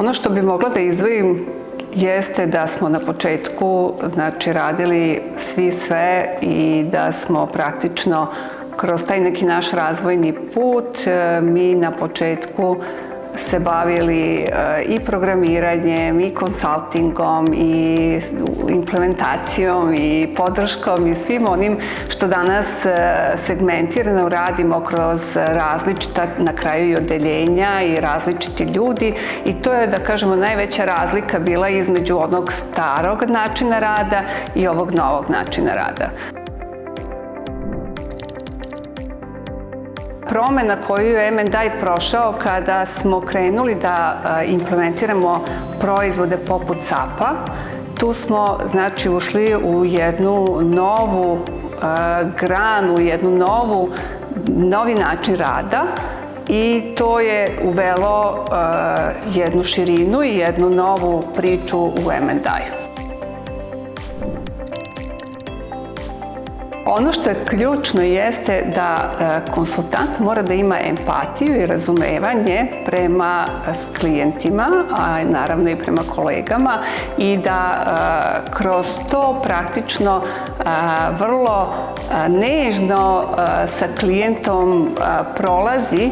Ono što bi mogla da izdvojim jeste da smo na početku radili svi sve i da smo praktično kroz taj neki naš razvojni put mi na početku se bavili i programiranjem, i konsaltingom, i implementacijom, i podrškom, i svim onim što danas segmentirano radimo kroz različita, na kraju i odeljenja i različiti ljudi, i to je, da kažemo, najveća razlika bila između onog starog načina rada i ovog novog načina rada. Promena koju je M&I prošao kada smo krenuli da implementiramo proizvode poput SAP-a, tu smo ušli u jednu novu granu, novi način rada, i to je uvelo jednu širinu i jednu novu priču u M&I-u. Ono što je ključno jeste da konsultant mora da ima empatiju i razumevanje prema klijentima, a naravno i prema kolegama, i da kroz to praktično vrlo nežno sa klijentom prolazi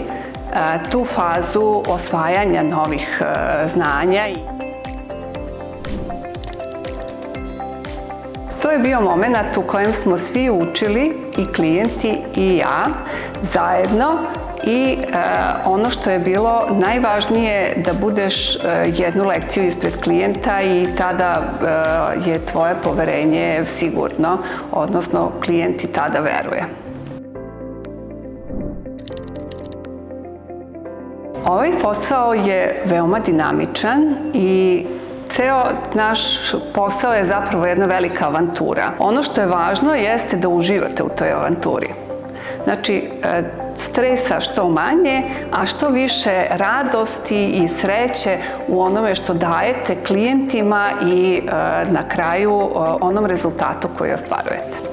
tu fazu osvajanja novih znanja. To je bio moment u kojem smo svi učili, i klijenti i ja, zajedno, i ono što je bilo najvažnije da budeš jednu lekciju ispred klijenta i tada je tvoje poverenje sigurno, odnosno klijent ti tada veruje. Ovaj posao je veoma dinamičan i ceo naš posao je zapravo jedna velika avantura. Ono što je važno jeste da uživate u toj avanturi. Znači, stresa što manje, a što više radosti i sreće u onome što dajete klijentima i na kraju onom rezultatu koji ostvarujete.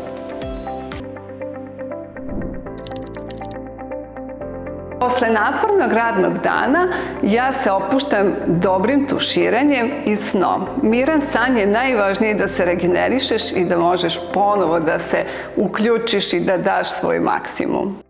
Posle napornog radnog dana ja se opuštam dobrim tuširanjem i snom. Miran san je najvažniji da se regenerišeš i da možeš ponovo da se uključiš i da daš svoj maksimum.